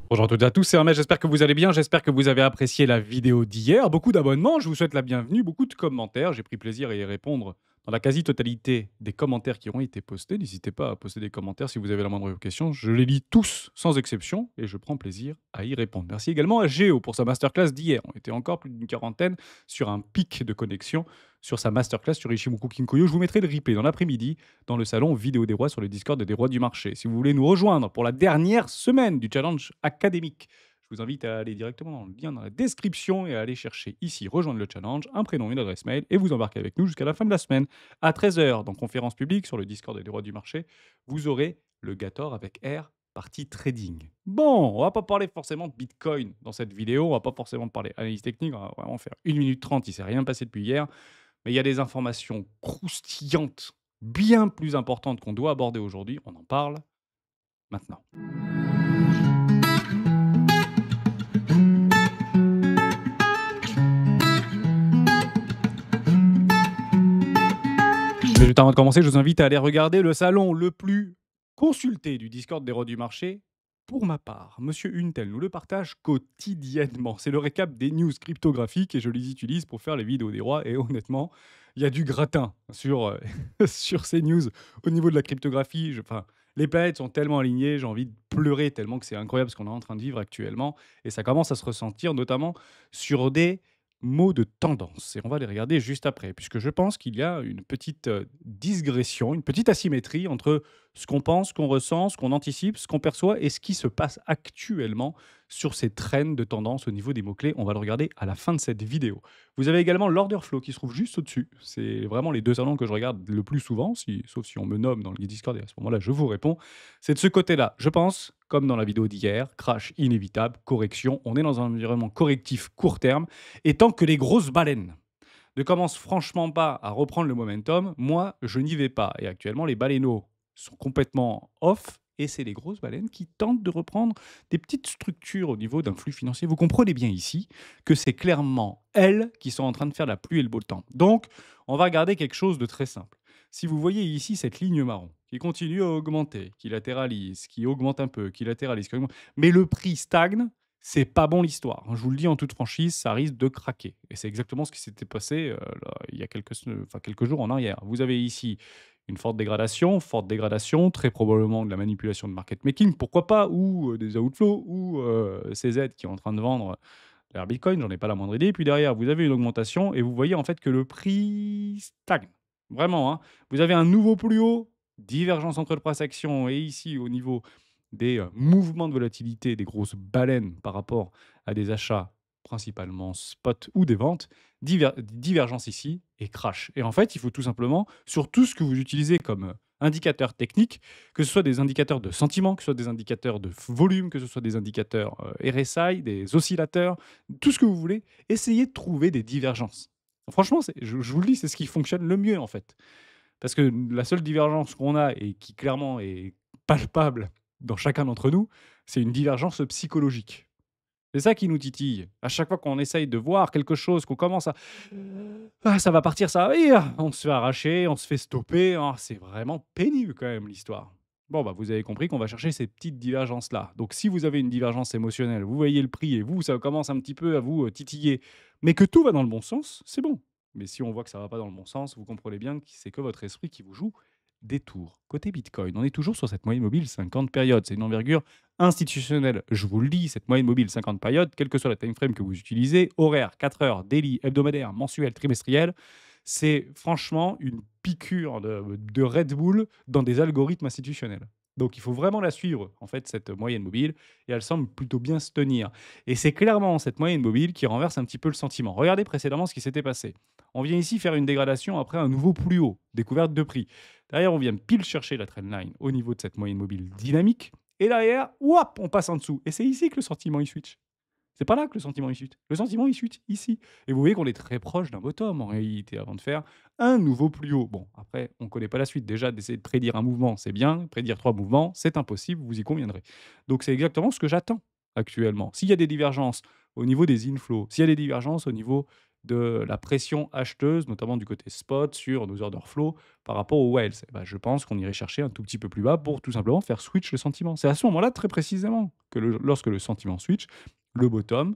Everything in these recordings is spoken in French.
Bonjour à toutes et à tous, c'est Hermès, j'espère que vous allez bien, j'espère que vous avez apprécié la vidéo d'hier. Beaucoup d'abonnements, je vous souhaite la bienvenue, beaucoup de commentaires, j'ai pris plaisir à y répondre dans la quasi-totalité des commentaires qui ont été postés. N'hésitez pas à poster des commentaires si vous avez la moindre question, je les lis tous sans exception et je prends plaisir à y répondre. Merci également à Géo pour sa masterclass d'hier. On était encore plus d'une quarantaine sur un pic de connexion sur sa masterclass sur Ishimoku Kinkoyo. Je vous mettrai le replay dans l'après-midi dans le salon Vidéo des Rois sur le Discord des Rois du Marché. Si vous voulez nous rejoindre pour la dernière semaine du challenge académique, je vous invite à aller directement dans le lien dans la description et à aller chercher ici rejoindre le challenge, un prénom, une adresse mail et vous embarquez avec nous jusqu'à la fin de la semaine. À 13h, dans conférence publique sur le Discord des Rois du Marché, vous aurez le Gator avec R partie trading. Bon, on va pas parler forcément de Bitcoin dans cette vidéo, on va pas forcément parler analyse technique, on va vraiment faire 1 minute 30, il s'est rien passé depuis hier. Mais il y a des informations croustillantes, bien plus importantes qu'on doit aborder aujourd'hui. On en parle maintenant. Mais juste avant de commencer, je vous invite à aller regarder le salon le plus consulté du Discord des rois du marché. Pour ma part, Monsieur Untel nous le partage quotidiennement. C'est le récap des news cryptographiques et je les utilise pour faire les vidéos des rois. Et honnêtement, il y a du gratin sur, sur ces news au niveau de la cryptographie. Enfin, les planètes sont tellement alignées, j'ai envie de pleurer tellement que c'est incroyable ce qu'on est en train de vivre actuellement. Et ça commence à se ressentir notamment sur des mots de tendance. Et on va les regarder juste après, puisque je pense qu'il y a une petite digression, une petite asymétrie entre ce qu'on pense, ce qu'on ressent, ce qu'on anticipe, ce qu'on perçoit et ce qui se passe actuellement sur ces trends de tendance au niveau des mots-clés. On va le regarder à la fin de cette vidéo. Vous avez également l'order flow qui se trouve juste au-dessus. C'est vraiment les deux salons que je regarde le plus souvent, sauf si on me nomme dans le Discord et à ce moment-là, je vous réponds. C'est de ce côté-là. Je pense, comme dans la vidéo d'hier, crash inévitable, correction. On est dans un environnement correctif court terme. Et tant que les grosses baleines ne commencent franchement pas à reprendre le momentum, moi, je n'y vais pas. Et actuellement, les baleineaux sont complètement off. Et c'est les grosses baleines qui tentent de reprendre des petites structures au niveau d'un flux financier. Vous comprenez bien ici que c'est clairement elles qui sont en train de faire la pluie et le beau temps. Donc, on va regarder quelque chose de très simple. Si vous voyez ici cette ligne marron qui continue à augmenter, qui latéralise, qui augmente un peu, qui latéralise, qui augmente, mais le prix stagne, c'est pas bon l'histoire. Je vous le dis en toute franchise, ça risque de craquer. Et c'est exactement ce qui s'était passé là, il y a quelques jours en arrière. Vous avez ici une forte dégradation, très probablement de la manipulation de market making, pourquoi pas, ou des outflows, ou CZ qui est en train de vendre leur Bitcoin, j'en ai pas la moindre idée. Puis derrière, vous avez une augmentation et vous voyez en fait que le prix stagne. Vraiment, hein. Vous avez un nouveau plus haut, divergence entre le price action et ici au niveau des mouvements de volatilité des grosses baleines par rapport à des achats principalement spot ou des ventes, divergence ici et crash. Et en fait, il faut tout simplement, sur tout ce que vous utilisez comme indicateur technique, que ce soit des indicateurs de sentiment, que ce soit des indicateurs de volume, que ce soit des indicateurs RSI, des oscillateurs, tout ce que vous voulez, essayez de trouver des divergences. Franchement, je vous le dis, c'est ce qui fonctionne le mieux en fait. Parce que la seule divergence qu'on a et qui clairement est palpable dans chacun d'entre nous, c'est une divergence psychologique. C'est ça qui nous titille. À chaque fois qu'on essaye de voir quelque chose, qu'on commence à ah, ça va partir, ça va venir, on se fait arracher, on se fait stopper. Ah, c'est vraiment pénible quand même l'histoire. Bon, bah, vous avez compris qu'on va chercher ces petites divergences-là. Donc, si vous avez une divergence émotionnelle, vous voyez le prix et vous, ça commence un petit peu à vous titiller, mais que tout va dans le bon sens, c'est bon. Mais si on voit que ça va pas dans le bon sens, vous comprenez bien que c'est que votre esprit qui vous joue des tours. Côté Bitcoin, on est toujours sur cette moyenne mobile 50 périodes. C'est une envergure institutionnelle. Je vous le dis, cette moyenne mobile 50 périodes, quel que soit le time frame que vous utilisez, horaire, 4 heures, daily, hebdomadaire, mensuel, trimestriel, c'est franchement une piqûre de Red Bull dans des algorithmes institutionnels. Donc il faut vraiment la suivre, en fait, cette moyenne mobile, et elle semble plutôt bien se tenir. Et c'est clairement cette moyenne mobile qui renverse un petit peu le sentiment. Regardez précédemment ce qui s'était passé. On vient ici faire une dégradation après un nouveau plus haut, découverte de prix. Derrière, on vient pile chercher la trendline au niveau de cette moyenne mobile dynamique. Et derrière, whop, on passe en dessous. Et c'est ici que le sentiment il switch. C'est pas là que le sentiment il switch. Le sentiment il switch ici. Et vous voyez qu'on est très proche d'un bottom en réalité avant de faire un nouveau plus haut. Bon, après, on ne connaît pas la suite. Déjà, d'essayer de prédire un mouvement, c'est bien. Prédire 3 mouvements, c'est impossible. Vous y conviendrez. Donc, c'est exactement ce que j'attends actuellement. S'il y a des divergences au niveau des inflows, s'il y a des divergences au niveau de la pression acheteuse, notamment du côté spot sur nos order flow par rapport aux whales. Et bah, je pense qu'on irait chercher un tout petit peu plus bas pour tout simplement faire switch le sentiment. C'est à ce moment-là, très précisément, que lorsque le sentiment switch, le bottom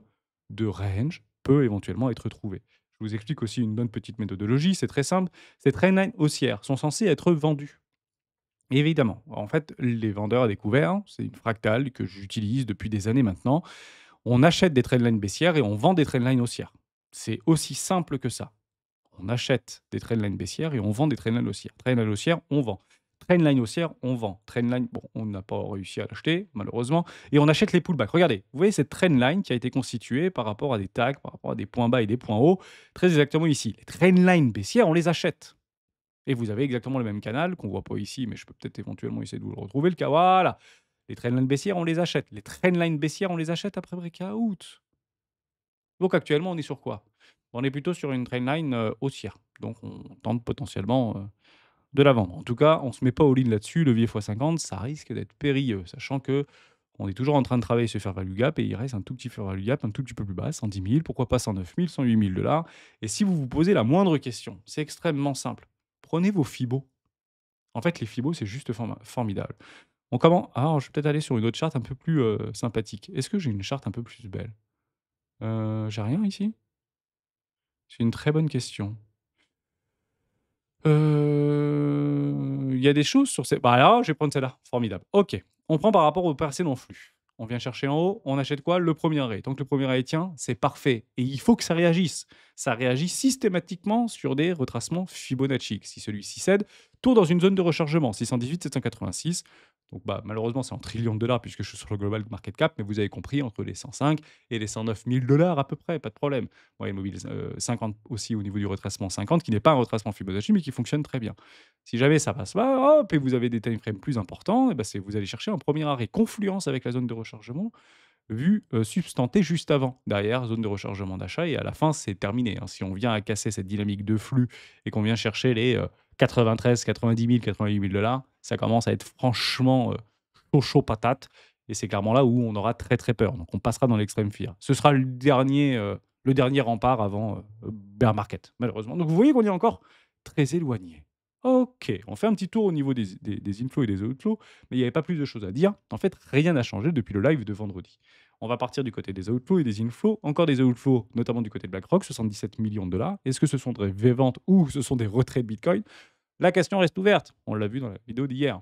de range peut éventuellement être trouvé. Je vous explique aussi une bonne petite méthodologie, c'est très simple. Ces trendlines haussières sont censées être vendues. Évidemment, en fait, les vendeurs à découvert, c'est une fractale que j'utilise depuis des années maintenant. On achète des trendlines baissières et on vend des trendlines haussières. C'est aussi simple que ça. On achète des trendlines baissières et on vend des trendlines haussières. Trendline haussière, on vend. Trendline haussière, on vend. Trendline, bon, on n'a pas réussi à l'acheter, malheureusement. Et on achète les pullbacks. Regardez, vous voyez cette trendline qui a été constituée par rapport à des tags, par rapport à des points bas et des points hauts. Très exactement ici. Les trendlines baissières, on les achète. Et vous avez exactement le même canal qu'on voit pas ici, mais je peux peut-être éventuellement essayer de vous le retrouver. Le cas, voilà. Les trendlines baissières, on les achète. Les trendlines baissières, on les achète après breakout. Donc actuellement, on est sur quoi? On est plutôt sur une trendline, haussière. Donc on tente potentiellement, de la vendre. En tout cas, on ne se met pas all in là-dessus. Levier x50, ça risque d'être périlleux, sachant que on est toujours en train de travailler ce fair value gap et il reste un tout petit fair value gap un tout petit peu plus bas, 110 000, pourquoi pas 109 000, 108 000 $. Et si vous vous posez la moindre question, c'est extrêmement simple. Prenez vos Fibos. En fait, les Fibos, c'est juste formidable. Je vais peut-être aller sur une autre charte un peu plus sympathique. Est-ce que j'ai une charte un peu plus belle? J'ai rien ici? C'est une très bonne question. Il y a des choses sur ces bah, alors, je vais prendre celle-là, formidable. OK, on prend par rapport au précédent flux. On vient chercher en haut, on achète quoi? Le premier arrêt. Tant que le premier arrêt tient, c'est parfait et il faut que ça réagisse. Ça réagit systématiquement sur des retracements Fibonacci. Si celui-ci cède, tourne dans une zone de rechargement, 618, 786. Donc bah, malheureusement, c'est en trillions de dollars puisque je suis sur le global market cap, mais vous avez compris, entre les 105 et les 109 000 $ à peu près, pas de problème. Moyenne mobile 50 aussi au niveau du retracement 50, qui n'est pas un retracement Fibonacci, mais qui fonctionne très bien. Si jamais ça passe pas, hop, et vous avez des time frames plus importants, et ben vous allez chercher un premier arrêt confluence avec la zone de rechargement, vue substantée juste avant. Derrière, zone de rechargement d'achat, et à la fin, c'est terminé, hein. Si on vient à casser cette dynamique de flux et qu'on vient chercher les 93, 90 000, 88 000 $, ça commence à être franchement chaud, chaud patate. Et c'est clairement là où on aura très très peur. Donc on passera dans l'extrême fear. Ce sera le dernier rempart avant bear market, malheureusement. Donc vous voyez qu'on est encore très éloigné. Ok, on fait un petit tour au niveau des inflows et des outflows, mais il n'y avait pas plus de choses à dire. En fait, rien n'a changé depuis le live de vendredi. On va partir du côté des outflows et des inflows. Encore des outflows, notamment du côté de BlackRock, 77 millions de dollars. Est-ce que ce sont des ventes ou ce sont des retraits de Bitcoin? La question reste ouverte. On l'a vu dans la vidéo d'hier.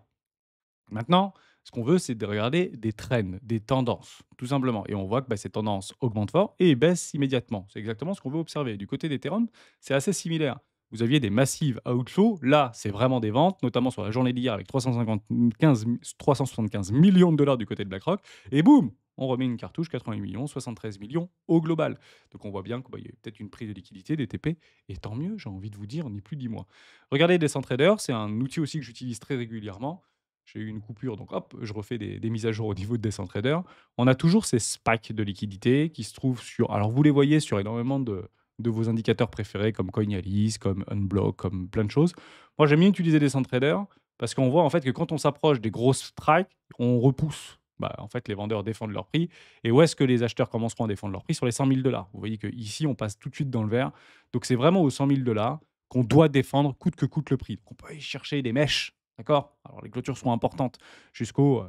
Maintenant, ce qu'on veut, c'est de regarder des trends, des tendances, tout simplement. Et on voit que ces tendances augmentent fort et baissent immédiatement. C'est exactement ce qu'on veut observer. Du côté d'Ethereum, c'est assez similaire. Vous aviez des massives outflows. Là, c'est vraiment des ventes, notamment sur la journée d'hier avec 375 millions de dollars du côté de BlackRock. Et boum, on remet une cartouche, 80 millions, 73 millions au global. Donc on voit bien qu'il y a peut-être une prise de liquidité, des TP. Et tant mieux, j'ai envie de vous dire, ni plus ni moins. Regardez Decentrader, c'est un outil aussi que j'utilise très régulièrement. J'ai eu une coupure, donc hop, je refais des mises à jour au niveau de Decentrader. On a toujours ces spikes de liquidité qui se trouvent sur. Alors, vous les voyez sur énormément de vos indicateurs préférés, comme Coinalysis, comme Unblock, comme plein de choses. Moi, j'aime bien utiliser Decentrader parce qu'on voit en fait que quand on s'approche des grosses strikes, on repousse. Bah, en fait, les vendeurs défendent leur prix. Et où est-ce que les acheteurs commenceront à défendre leur prix? Sur les 100 000 $. Vous voyez qu'ici, on passe tout de suite dans le vert. Donc, c'est vraiment aux 100 000 $ qu'on doit défendre coûte que coûte le prix. Donc, on peut aller chercher des mèches. D'accord? Alors les clôtures seront importantes jusqu'aux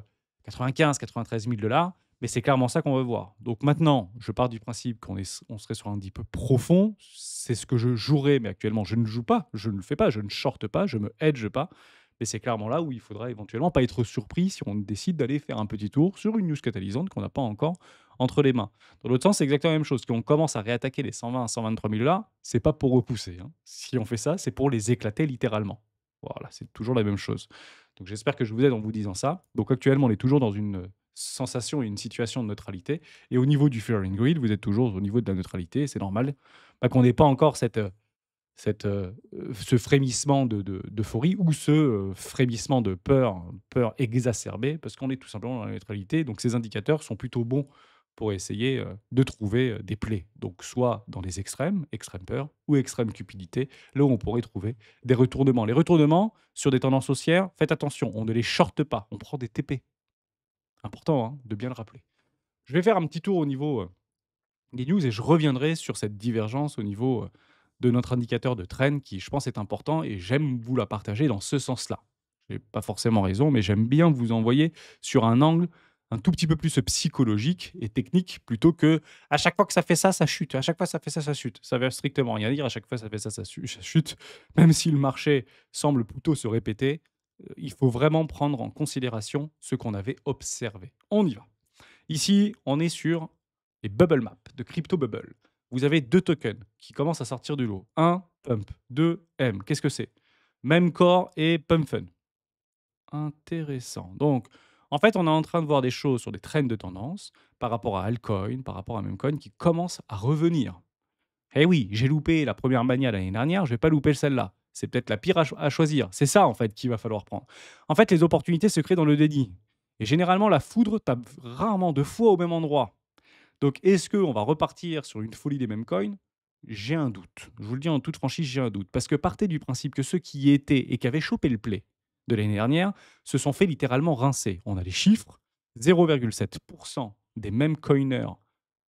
95-93 000 $, mais c'est clairement ça qu'on veut voir. Donc maintenant, je pars du principe on serait sur un petit peu profond. C'est ce que je jouerais, mais actuellement, je ne joue pas, je ne le fais pas, je ne shorte pas, je me hedge pas. Mais c'est clairement là où il faudra éventuellement pas être surpris si on décide d'aller faire un petit tour sur une news catalysante qu'on n'a pas encore entre les mains. Dans l'autre sens, c'est exactement la même chose. Si on commence à réattaquer les 120 123 000 $, c'est pas pour repousser, hein. Si on fait ça, c'est pour les éclater littéralement. Voilà, c'est toujours la même chose. Donc j'espère que je vous aide en vous disant ça. Donc actuellement, on est toujours dans une sensation et une situation de neutralité. Et au niveau du fear and greed, vous êtes toujours au niveau de la neutralité. C'est normal qu'on n'ait pas encore ce frémissement d'euphorie ou ce frémissement de peur exacerbée, parce qu'on est tout simplement dans la neutralité. Donc ces indicateurs sont plutôt bons pour essayer de trouver des plaies. Donc soit dans les extrêmes, extrême peur ou extrême cupidité, là où on pourrait trouver des retournements. Les retournements sur des tendances haussières, faites attention, on ne les shorte pas, on prend des TP. Important, hein, de bien le rappeler. Je vais faire un petit tour au niveau des news et je reviendrai sur cette divergence au niveau de notre indicateur de trend qui, je pense, est important et j'aime vous la partager dans ce sens-là. Je n'ai pas forcément raison, mais j'aime bien vous envoyer sur un angle un tout petit peu plus psychologique et technique plutôt que à chaque fois que ça fait ça, ça chute. À chaque fois que ça fait ça, ça chute. Ça veut strictement rien dire. À chaque fois que ça fait ça, ça chute. Même si le marché semble plutôt se répéter, il faut vraiment prendre en considération ce qu'on avait observé. On y va. Ici, on est sur les bubble maps de Crypto Bubble. Vous avez 2 tokens qui commencent à sortir du lot. Un Pump, 2 M. Qu'est-ce que c'est? Memcore et Pumpfun. Intéressant. Donc, en fait, on est en train de voir des choses sur des trends de tendance par rapport à Altcoin, par rapport à Memcoin qui commencent à revenir. Eh oui, j'ai loupé la première mania l'année dernière, je vais pas louper celle-là. C'est peut-être la pire à choisir. C'est ça, en fait, qu'il va falloir prendre. En fait, les opportunités se créent dans le déni. Et généralement, la foudre tape rarement 2 fois au même endroit. Donc, est-ce qu'on va repartir sur une folie des mêmes coins? J'ai un doute. Je vous le dis en toute franchise, j'ai un doute. Parce que partez du principe que ceux qui y étaient et qui avaient chopé le play de l'année dernière se sont fait littéralement rincer. On a les chiffres. 0,7% des mêmes coiners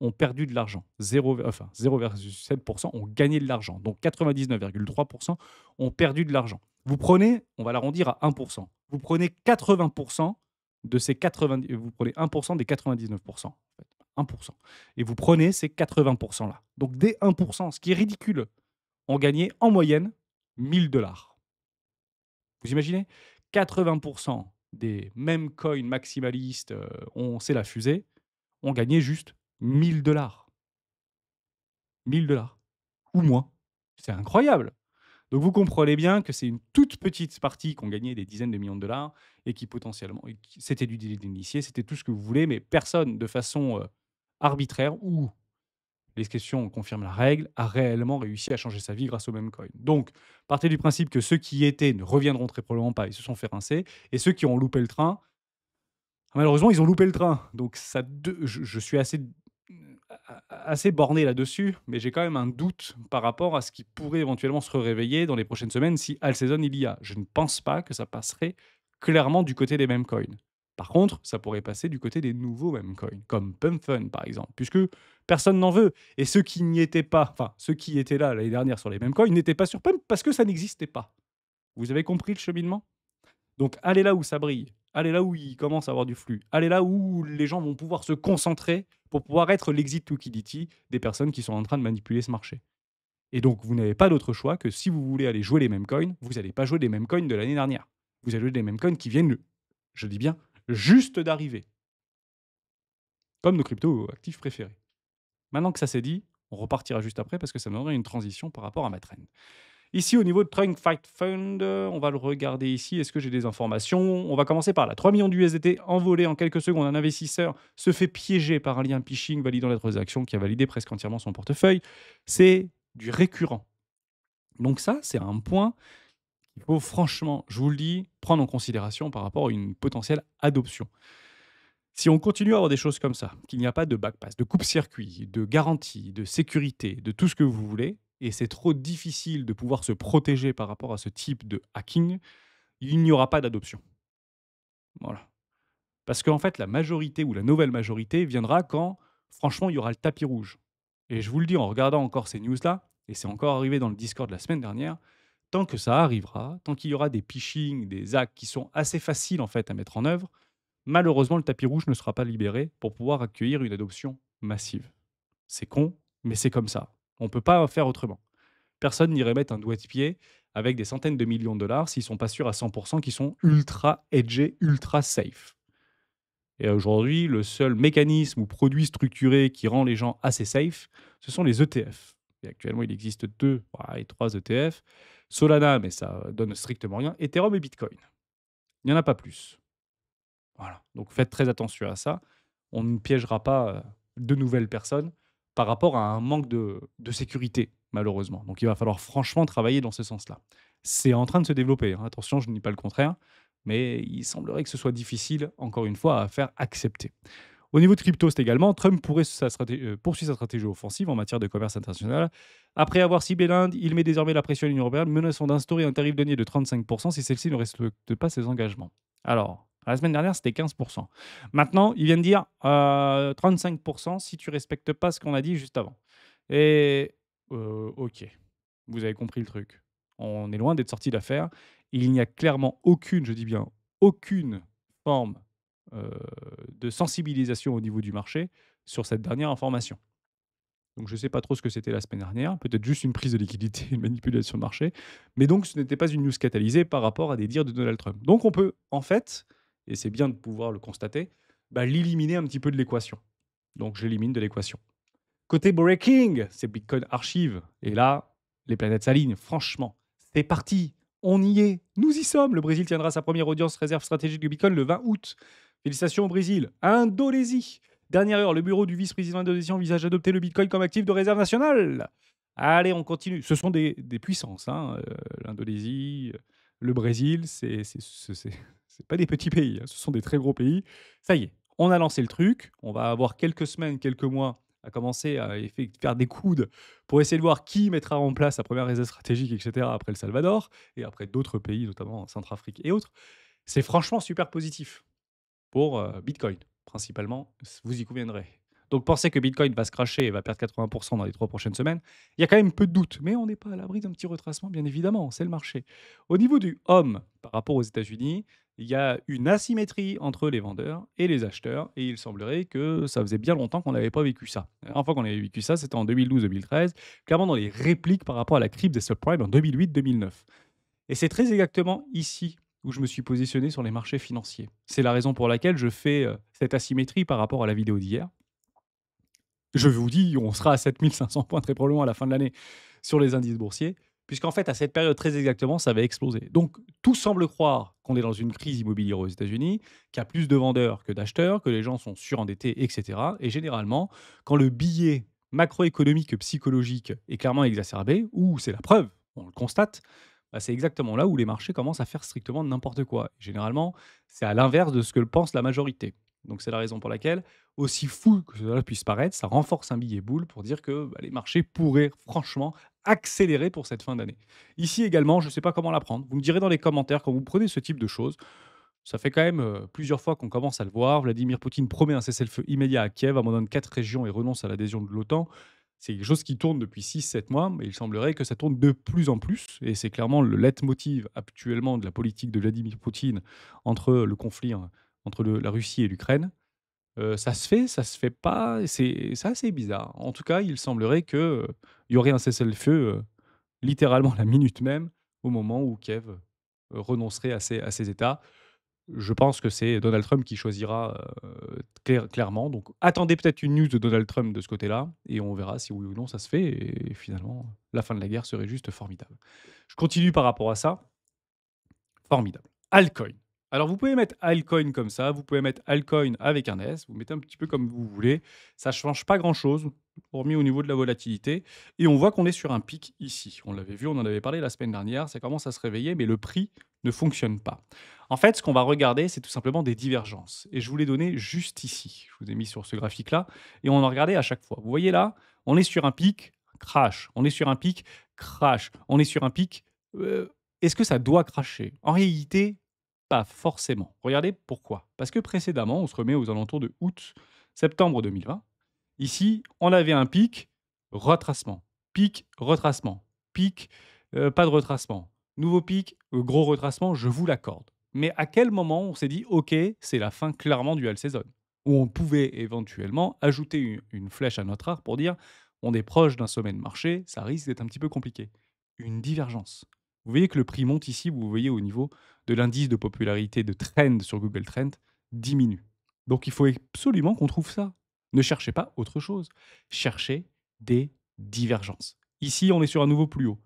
ont perdu de l'argent. 0,7% ont gagné de l'argent. Donc 99,3% ont perdu de l'argent. Vous prenez, on va l'arrondir à 1%. Vous prenez 80% de ces 90, vous prenez 1% des 99%. En fait. 1%. Et vous prenez ces 80%-là. Donc des 1%, ce qui est ridicule, ont gagné en moyenne 1000 $. Vous imaginez? 80% des mêmes coins maximalistes, c'est la fusée, ont gagné juste 1000 $. 1000 $ ou moins. C'est incroyable. Donc vous comprenez bien que c'est une toute petite partie qui ont gagné des dizaines de millions de dollars et qui potentiellement, c'était du délit d'initié, c'était tout ce que vous voulez, mais personne de façon arbitraire ou l'exception confirme la règle, a réellement réussi à changer sa vie grâce au même coin. Donc, partez du principe que ceux qui y étaient ne reviendront très probablement pas, ils se sont fait rincer, et ceux qui ont loupé le train, malheureusement, ils ont loupé le train. Donc, je suis assez borné là-dessus, mais j'ai quand même un doute par rapport à ce qui pourrait éventuellement se réveiller dans les prochaines semaines si all season il y a. Je ne pense pas que ça passerait clairement du côté des mêmes coins. Par contre, ça pourrait passer du côté des nouveaux mêmes coins, comme Pump Fun par exemple, puisque personne n'en veut. Et ceux qui n'y étaient pas, enfin ceux qui étaient là l'année dernière sur les mêmes coins, n'étaient pas sur Pump parce que ça n'existait pas. Vous avez compris le cheminement? Donc allez là où ça brille, allez là où il commence à avoir du flux, allez là où les gens vont pouvoir se concentrer pour pouvoir être l'exit liquidity des personnes qui sont en train de manipuler ce marché. Et donc vous n'avez pas d'autre choix que si vous voulez aller jouer les mêmes coins, vous n'allez pas jouer les mêmes coins de l'année dernière. Vous allez jouer les mêmes coins qui viennent, je dis bien, juste d'arriver, comme nos crypto-actifs préférés. Maintenant que ça c'est dit, on repartira juste après parce que ça me donnerait une transition par rapport à ma trend. Ici, au niveau de Trunk Fight Fund, on va le regarder ici. Est-ce que j'ai des informations? On va commencer par là. 3 millions d'USDT envolés en quelques secondes. Un investisseur se fait piéger par un lien phishing validant la transaction qui a validé presque entièrement son portefeuille. C'est du récurrent. Donc ça, c'est un point qu'il faut franchement, je vous le dis, prendre en considération par rapport à une potentielle adoption. Si on continue à avoir des choses comme ça, qu'il n'y a pas de backpass, de coupe-circuit, de garantie, de sécurité, de tout ce que vous voulez, et c'est trop difficile de pouvoir se protéger par rapport à ce type de hacking, il n'y aura pas d'adoption. Voilà. Parce qu'en fait, la majorité ou la nouvelle majorité viendra quand, franchement, il y aura le tapis rouge. Et je vous le dis en regardant encore ces news-là, et c'est encore arrivé dans le Discord la semaine dernière, tant que ça arrivera, tant qu'il y aura des phishing, des hacks qui sont assez faciles en fait à mettre en œuvre, malheureusement, le tapis rouge ne sera pas libéré pour pouvoir accueillir une adoption massive. C'est con, mais c'est comme ça. On ne peut pas faire autrement. Personne n'irait mettre un doigt de pied avec des centaines de millions de dollars s'ils ne sont pas sûrs à 100% qu'ils sont ultra edgés, ultra safe. Et aujourd'hui, le seul mécanisme ou produit structuré qui rend les gens assez safe, ce sont les ETF. Et actuellement, il existe 2 et 3 ETF. Solana, mais ça donne strictement rien. Ethereum et Bitcoin. Il n'y en a pas plus. Voilà, donc faites très attention à ça. On ne piégera pas, de nouvelles personnes par rapport à un manque de sécurité, malheureusement. Donc il va falloir franchement travailler dans ce sens-là. C'est en train de se développer, hein, attention, je ne dis pas le contraire, mais il semblerait que ce soit difficile, encore une fois, à faire accepter. Au niveau de crypto, c'est également, Trump poursuit sa stratégie offensive en matière de commerce international. Après avoir ciblé l'Inde, il met désormais la pression à l'Union européenne, menaçant d'instaurer un tarif douanier de 35% si celle-ci ne respecte pas ses engagements. Alors, La semaine dernière, c'était 15. Maintenant, ils viennent dire 35 si tu respectes pas ce qu'on a dit juste avant. Et OK, vous avez compris le truc. On est loin d'être sorti d'affaire. Il n'y a clairement aucune, je dis bien aucune forme, heu, de sensibilisation au niveau du marché sur cette dernière information. Donc je ne sais pas trop ce que c'était la semaine dernière, peut-être juste une prise de liquidité, une manipulation de marché, mais donc ce n'était pas une news catalysée par rapport à des dires de Donald Trump. Donc on peut en fait, et c'est bien de pouvoir le constater, bah, l'éliminer un petit peu de l'équation. Donc j'élimine de l'équation. Côté breaking, c'est Bitcoin Archive. Et là, les planètes s'alignent. Franchement, c'est parti. On y est. Nous y sommes. Le Brésil tiendra sa première audience réserve stratégique de Bitcoin le 20 août. Félicitations au Brésil. Indonésie. Dernière heure, le bureau du vice-président indonésien envisage d'adopter le Bitcoin comme actif de réserve nationale. Allez, on continue. Ce sont des puissances. Hein. L'Indonésie, le Brésil, c'est pas des petits pays. Hein. Ce sont des très gros pays. Ça y est, on a lancé le truc. On va avoir quelques semaines, quelques mois à commencer à faire des coudes pour essayer de voir qui mettra en place sa première réserve stratégique, etc., après le Salvador et après d'autres pays, notamment en Centrafrique et autres. C'est franchement super positif pour Bitcoin, principalement, vous y conviendrez. Donc pensez que Bitcoin va se crasher et va perdre 80% dans les 3 prochaines semaines. Il y a quand même peu de doute, mais on n'est pas à l'abri d'un petit retracement, bien évidemment, c'est le marché. Au niveau du home, par rapport aux États-Unis, il y a une asymétrie entre les vendeurs et les acheteurs, et il semblerait que ça faisait bien longtemps qu'on n'avait pas vécu ça. La dernière fois qu'on avait vécu ça, c'était en 2012-2013, clairement dans les répliques par rapport à la crypte des subprimes en 2008-2009. Et c'est très exactement ici où je me suis positionné sur les marchés financiers. C'est la raison pour laquelle je fais cette asymétrie par rapport à la vidéo d'hier. Je vous dis, on sera à 7500 points très probablement à la fin de l'année sur les indices boursiers, puisqu'en fait, à cette période très exactement, ça va exploser. Donc, tout semble croire qu'on est dans une crise immobilière aux États-Unis, qu'il y a plus de vendeurs que d'acheteurs, que les gens sont surendettés, etc. Et généralement, quand le biais macroéconomique psychologique est clairement exacerbé, ou c'est la preuve, on le constate, bah, c'est exactement là où les marchés commencent à faire strictement n'importe quoi. Généralement, c'est à l'inverse de ce que pense la majorité. Donc c'est la raison pour laquelle, aussi fou que cela puisse paraître, ça renforce un billet boule pour dire que bah, les marchés pourraient franchement accélérer pour cette fin d'année. Ici également, je ne sais pas comment la prendre. Vous me direz dans les commentaires quand vous prenez ce type de choses. Ça fait quand même plusieurs fois qu'on commence à le voir. Vladimir Poutine promet un cessez-le-feu immédiat à Kiev, abandonne 4 régions et renonce à l'adhésion de l'OTAN. C'est quelque chose qui tourne depuis 6 7 mois, mais il semblerait que ça tourne de plus en plus. Et c'est clairement le leitmotiv actuellement de la politique de Vladimir Poutine entre le conflit hein, entre la Russie et l'Ukraine. Ça se fait pas, et c'est assez bizarre. En tout cas, il semblerait que, il y aurait un cessez-le-feu, littéralement la minute même, au moment où Kiev, renoncerait à ses États. Je pense que c'est Donald Trump qui choisira, clairement. Donc attendez peut-être une news de Donald Trump de ce côté-là et on verra si oui ou non ça se fait et finalement, la fin de la guerre serait juste formidable. Je continue par rapport à ça. Formidable. Altcoin. Alors, vous pouvez mettre altcoin comme ça, vous pouvez mettre altcoin avec un S, vous mettez un petit peu comme vous voulez. Ça ne change pas grand-chose, hormis au niveau de la volatilité. Et on voit qu'on est sur un pic ici. On l'avait vu, on en avait parlé la semaine dernière, ça commence à se réveiller, mais le prix ne fonctionne pas. En fait, ce qu'on va regarder, c'est tout simplement des divergences. Et je vous l'ai donné juste ici. Je vous ai mis sur ce graphique-là, et on en regardait à chaque fois. Vous voyez là, on est sur un pic, crash. On est sur un pic, crash. On est sur un pic, est-ce que ça doit cracher? En réalité, pas forcément. Regardez pourquoi. Parce que précédemment, on se remet aux alentours de août, septembre 2020. Ici, on avait un pic, retracement. Pic, retracement. Pic, pas de retracement. Nouveau pic, gros retracement, je vous l'accorde. Mais à quel moment on s'est dit, OK, c'est la fin clairement du all season? Où on pouvait éventuellement ajouter une flèche à notre arc pour dire, on est proche d'un sommet de marché, ça risque d'être un petit peu compliqué. Une divergence. Vous voyez que le prix monte ici, vous voyez au niveau de l'indice de popularité de Trend sur Google Trend diminue. Donc il faut absolument qu'on trouve ça. Ne cherchez pas autre chose. Cherchez des divergences. Ici, on est sur un nouveau plus haut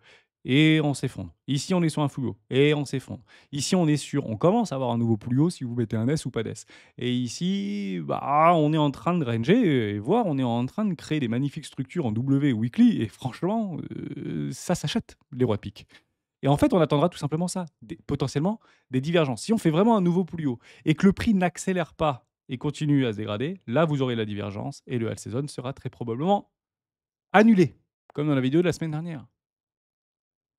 et on s'effondre. Ici, on est sur un plus haut et on s'effondre. Ici, on commence à avoir un nouveau plus haut si vous mettez un S ou pas d'S. Et ici, bah, on est en train de ranger et voir, on est en train de créer des magnifiques structures en W weekly et franchement, ça s'achète les rois de pique. Et en fait, on attendra tout simplement ça, potentiellement des divergences. Si on fait vraiment un nouveau plus haut et que le prix n'accélère pas et continue à se dégrader, là, vous aurez la divergence et le all season sera très probablement annulé, comme dans la vidéo de la semaine dernière.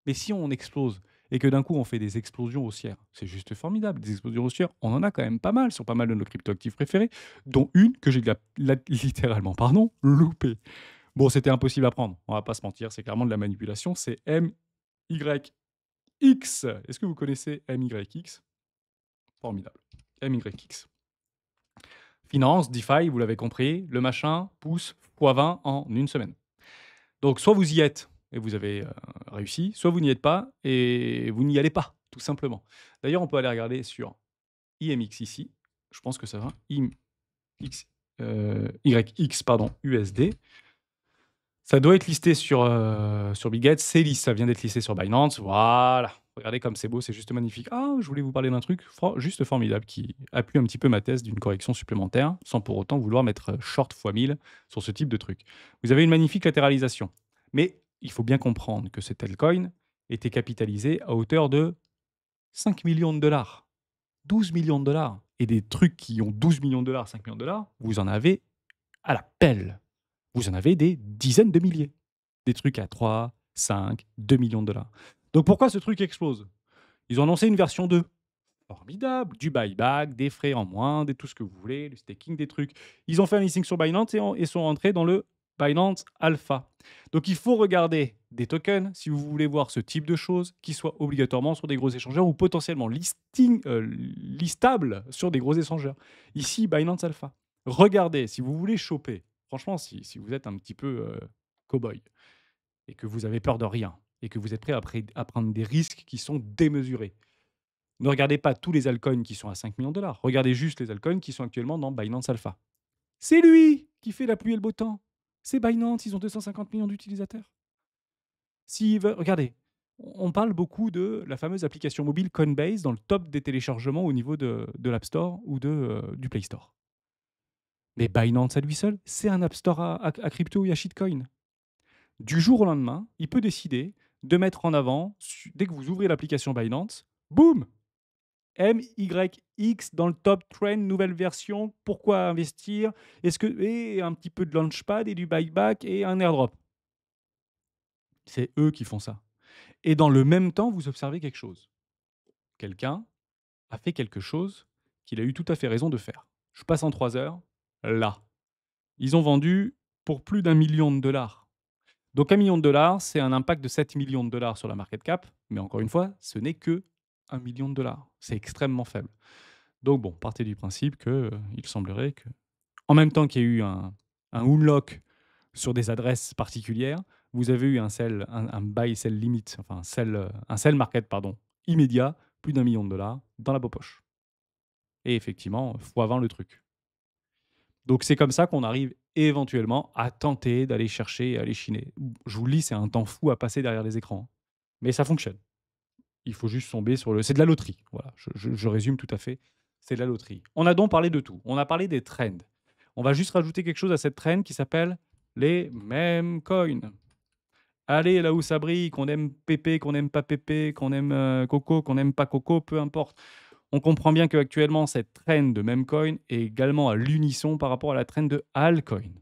Mais si on explose et que d'un coup on fait des explosions haussières. C'est juste formidable. Des explosions haussières, on en a quand même pas mal sur pas mal de nos cryptoactifs préférés, dont une que j'ai littéralement, pardon, loupée. Bon, c'était impossible à prendre, on va pas se mentir, c'est clairement de la manipulation, c'est MYX. Est-ce que vous connaissez MYX? Formidable. MYX. Finance, DeFi, vous l'avez compris, le machin pousse x20 en une semaine. Donc soit vous y êtes et vous avez réussi, soit vous n'y êtes pas et vous n'y allez pas, tout simplement. D'ailleurs, on peut aller regarder sur IMX ici, je pense que ça va, IMX, YX, pardon, USD. Ça doit être listé sur Biget, c'est liste, ça vient d'être listé sur Binance, voilà. Regardez comme c'est beau, c'est juste magnifique. Ah, je voulais vous parler d'un truc juste formidable qui appuie un petit peu ma thèse d'une correction supplémentaire, sans pour autant vouloir mettre short x 1000 sur ce type de truc. Vous avez une magnifique latéralisation. Mais il faut bien comprendre que cet altcoin était capitalisé à hauteur de 5 millions de dollars, 12 millions de dollars. Et des trucs qui ont 12 millions de dollars, 5 millions de dollars, vous en avez à la pelle. Vous en avez des dizaines de milliers. Des trucs à 3, 5, 2 millions de dollars. Donc pourquoi ce truc explose? Ils ont annoncé une version 2. Formidable, du buyback, des frais en moins, tout ce que vous voulez, du staking, des trucs. Ils ont fait un listing sur Binance et sont entrés dans le Binance Alpha. Donc il faut regarder des tokens si vous voulez voir ce type de choses qui soient obligatoirement sur des gros échangeurs ou potentiellement listables sur des gros échangeurs. Ici, Binance Alpha. Regardez, si vous voulez choper, franchement, si vous êtes un petit peu cow-boy et que vous avez peur de rien et que vous êtes prêt à prendre des risques qui sont démesurés, ne regardez pas tous les altcoins qui sont à 5 millions de dollars. Regardez juste les altcoins qui sont actuellement dans Binance Alpha. C'est lui qui fait la pluie et le beau temps. C'est Binance, ils ont 250 millions d'utilisateurs. Regardez, on parle beaucoup de la fameuse application mobile Coinbase dans le top des téléchargements au niveau de l'App Store ou du Play Store. Mais Binance à lui seul, c'est un App Store à crypto et à shitcoin. Du jour au lendemain, il peut décider de mettre en avant, dès que vous ouvrez l'application Binance, boum, MYX dans le top trend, nouvelle version. Pourquoi investir? Et un petit peu de launchpad et du buyback et un airdrop. C'est eux qui font ça. Et dans le même temps, vous observez quelque chose. Quelqu'un a fait quelque chose qu'il a eu tout à fait raison de faire. Je passe en 3 heures. Là, ils ont vendu pour plus d'1 million de dollars. Donc 1 million de dollars, c'est un impact de 7 millions de dollars sur la market cap. Mais encore une fois, ce n'est que 1 million de dollars. C'est extrêmement faible. Donc bon, partez du principe que il semblerait que, en même temps qu'il y a eu un unlock sur des adresses particulières, vous avez eu un buy sell limit, enfin un sell market pardon, immédiat, plus d'1 million de dollars dans la poche. Et effectivement, x20 le truc. Donc c'est comme ça qu'on arrive éventuellement à tenter d'aller chercher et aller chiner. Je vous le dis, c'est un temps fou à passer derrière les écrans, mais ça fonctionne. Il faut juste tomber sur le. C'est de la loterie. Voilà, je résume tout à fait. C'est de la loterie. On a donc parlé de tout. On a parlé des trends. On va juste rajouter quelque chose à cette trend qui s'appelle les meme coins. Allez là où ça brille, qu'on aime Pépé, qu'on n'aime pas Pépé, qu'on aime Coco, qu'on n'aime pas Coco, peu importe. On comprend bien qu'actuellement, cette trend de meme coin est également à l'unisson par rapport à la trend de altcoin.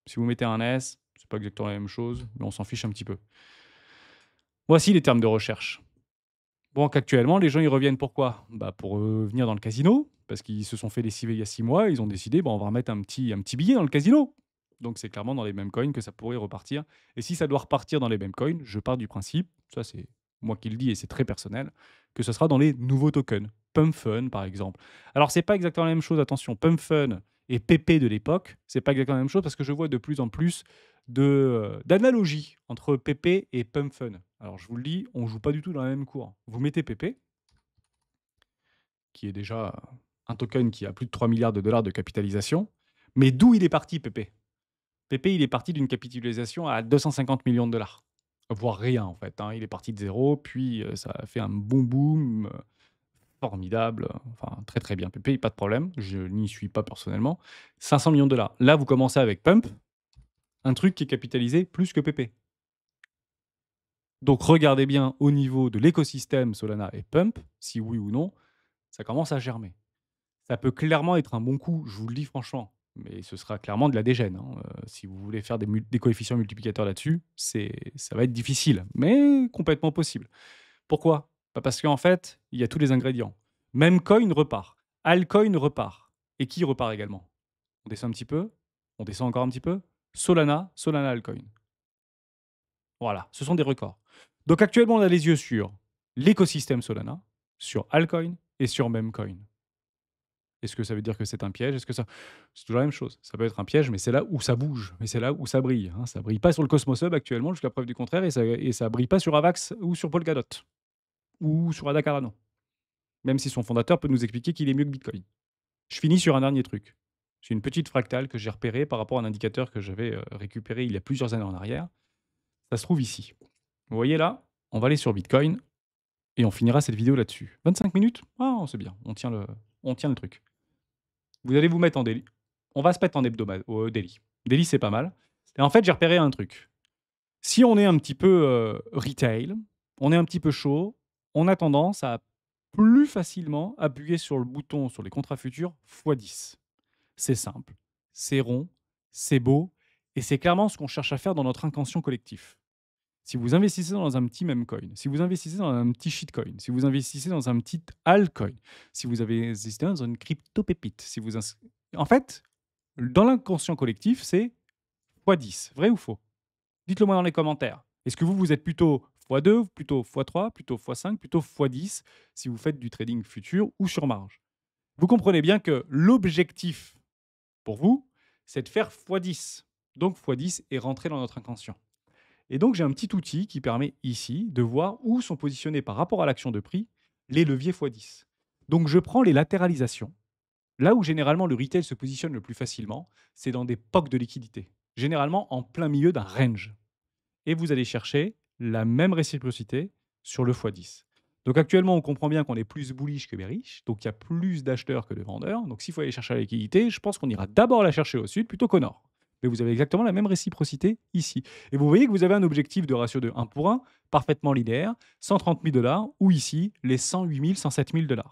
Si vous mettez un S, c'est pas exactement la même chose, mais on s'en fiche un petit peu. Voici les termes de recherche. Bon, qu'actuellement, les gens, ils reviennent pourquoi? Bah, pour venir dans le casino, parce qu'ils se sont fait lessiver il y a 6 mois, ils ont décidé, bon, on va remettre un petit billet dans le casino. Donc c'est clairement dans les mêmes coins que ça pourrait repartir. Et si ça doit repartir dans les mêmes coins, je pars du principe, ça c'est moi qui le dis et c'est très personnel, que ce sera dans les nouveaux tokens. Pump Fun, par exemple. Alors, c'est pas exactement la même chose, attention. Pump Fun et PP de l'époque, c'est pas exactement la même chose parce que je vois de plus en plus d'analogies entre PP et Pump Fun. Alors, je vous le dis, on joue pas du tout dans la même cour. Vous mettez PP, qui est déjà un token qui a plus de 3 milliards de dollars de capitalisation, mais d'où il est parti, PP? PP, il est parti d'une capitalisation à 250 millions de dollars, voire rien en fait, hein. Il est parti de zéro, puis ça a fait un bon boom formidable, enfin très très bien. PP, pas de problème, je n'y suis pas personnellement. 500 millions de dollars. Là, vous commencez avec Pump, un truc qui est capitalisé plus que PP. Donc regardez bien au niveau de l'écosystème Solana et Pump, si oui ou non, ça commence à germer. Ça peut clairement être un bon coup, je vous le dis franchement, mais ce sera clairement de la dégène, hein. Si vous voulez faire des coefficients multiplicateurs là-dessus, ça va être difficile, mais complètement possible. Pourquoi? Bah, parce qu'en fait, il y a tous les ingrédients. Memcoin repart, Alcoin repart. Et qui repart également? On descend un petit peu, on descend encore un petit peu. Solana, Solana Alcoin. Voilà, ce sont des records. Donc actuellement, on a les yeux sur l'écosystème Solana, sur Alcoin et sur Memcoin. Est-ce que ça veut dire que c'est un piège? Est-ce que ça c'est toujours la même chose. Ça peut être un piège, mais c'est là où ça bouge, mais c'est là où ça brille, hein. Ça brille pas sur le Cosmos Hub actuellement, jusqu'à preuve du contraire, et ça brille pas sur Avax ou sur Polkadot ou sur Ada Cardano. Même si son fondateur peut nous expliquer qu'il est mieux que Bitcoin. Je finis sur un dernier truc. C'est une petite fractale que j'ai repérée par rapport à un indicateur que j'avais récupéré il y a plusieurs années en arrière. Ça se trouve ici. Vous voyez là? On va aller sur Bitcoin et on finira cette vidéo là-dessus. 25 minutes? Ah, c'est bien. On tient le truc. Vous allez vous mettre en daily. On va se mettre en hebdomadaire, au daily. Daily, c'est pas mal. Et en fait, j'ai repéré un truc. Si on est un petit peu retail, on est un petit peu chaud, on a tendance à plus facilement appuyer sur le bouton sur les contrats futurs x10. C'est simple, c'est rond, c'est beau, et c'est clairement ce qu'on cherche à faire dans notre inconscient collectif. Si vous investissez dans un petit memcoin, si vous investissez dans un petit shitcoin, si vous investissez dans un petit altcoin, si vous avez investissé dans une crypto pépite, si vous en fait, dans l'inconscient collectif, c'est x10, vrai ou faux? Dites-le moi dans les commentaires. Est-ce que vous êtes plutôt x2, plutôt x3, plutôt x5, plutôt x10 si vous faites du trading futur ou sur marge? Vous comprenez bien que l'objectif pour vous, c'est de faire x10. Donc x10 est rentré dans notre inconscient. Et donc j'ai un petit outil qui permet ici de voir où sont positionnés par rapport à l'action de prix les leviers x10. Donc je prends les latéralisations. Là où généralement le retail se positionne le plus facilement, c'est dans des POC de liquidité, généralement en plein milieu d'un range. Et vous allez chercher la même réciprocité sur le x10. Donc actuellement, on comprend bien qu'on est plus bullish que bearish, donc il y a plus d'acheteurs que de vendeurs. Donc s'il faut aller chercher la liquidité, je pense qu'on ira d'abord la chercher au sud plutôt qu'au nord. Mais vous avez exactement la même réciprocité ici. Et vous voyez que vous avez un objectif de ratio de 1 pour 1, parfaitement linéaire, 130 000 $, ou ici, les 108 000, 107 000 $.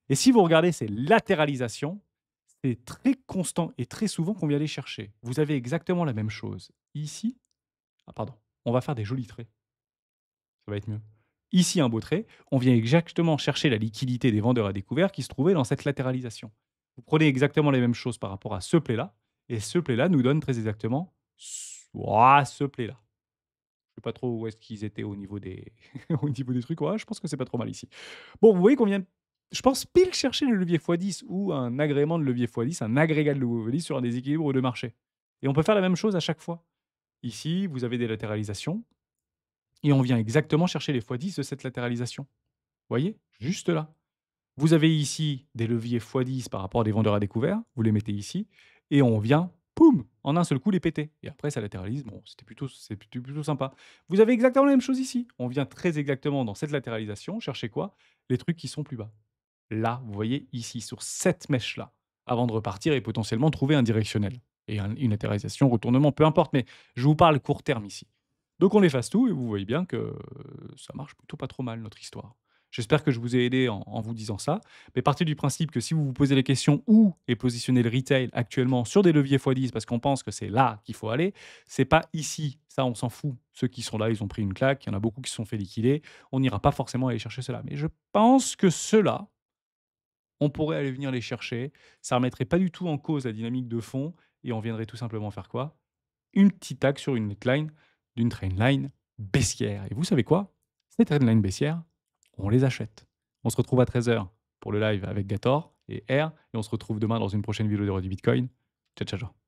Et si vous regardez ces latéralisations, c'est très constant et très souvent qu'on vient les chercher. Vous avez exactement la même chose ici. Ah pardon, on va faire des jolis traits, ça va être mieux. Ici, un beau trait, on vient exactement chercher la liquidité des vendeurs à découvert qui se trouvait dans cette latéralisation. Vous prenez exactement les mêmes choses par rapport à ce play-là, et ce play-là nous donne très exactement ce play-là. Je ne sais pas trop où est-ce qu'ils étaient au niveau des, au niveau des trucs. Ouais, je pense que c'est pas trop mal ici. Bon, vous voyez qu'on vient, je pense, pile chercher le levier x10 ou un agrément de levier x10, un agrégat de levier x10 sur un déséquilibre de marché. Et on peut faire la même chose à chaque fois. Ici, vous avez des latéralisations. Et on vient exactement chercher les x10 de cette latéralisation. Vous voyez? Juste là. Vous avez ici des leviers x10 par rapport à des vendeurs à découvert, vous les mettez ici, et on vient, poum, en un seul coup les péter. Et après, ça latéralise, bon, c'est plutôt sympa. Vous avez exactement la même chose ici. On vient très exactement dans cette latéralisation, chercher quoi? Les trucs qui sont plus bas. Là, vous voyez ici, sur cette mèche-là, avant de repartir et potentiellement trouver un directionnel. Et une latéralisation, retournement, peu importe, mais je vous parle court terme ici. Donc on efface tout et vous voyez bien que ça marche plutôt pas trop mal notre histoire. J'espère que je vous ai aidé en vous disant ça, mais partez du principe que si vous vous posez les questions où est positionné le retail actuellement sur des leviers x10 parce qu'on pense que c'est là qu'il faut aller, c'est pas ici. Ça, on s'en fout. Ceux qui sont là, ils ont pris une claque. Il y en a beaucoup qui se sont fait liquider. On n'ira pas forcément aller chercher cela. Mais je pense que ceux-là, on pourrait aller venir les chercher. Ça ne remettrait pas du tout en cause la dynamique de fond et on viendrait tout simplement faire quoi? Une petite axe sur une neckline d'une trendline baissière. Et vous savez quoi? Ces trendlines baissières, on les achète. On se retrouve à 13h pour le live avec Gator et R et on se retrouve demain dans une prochaine vidéo de du Bitcoin. Ciao, ciao, ciao.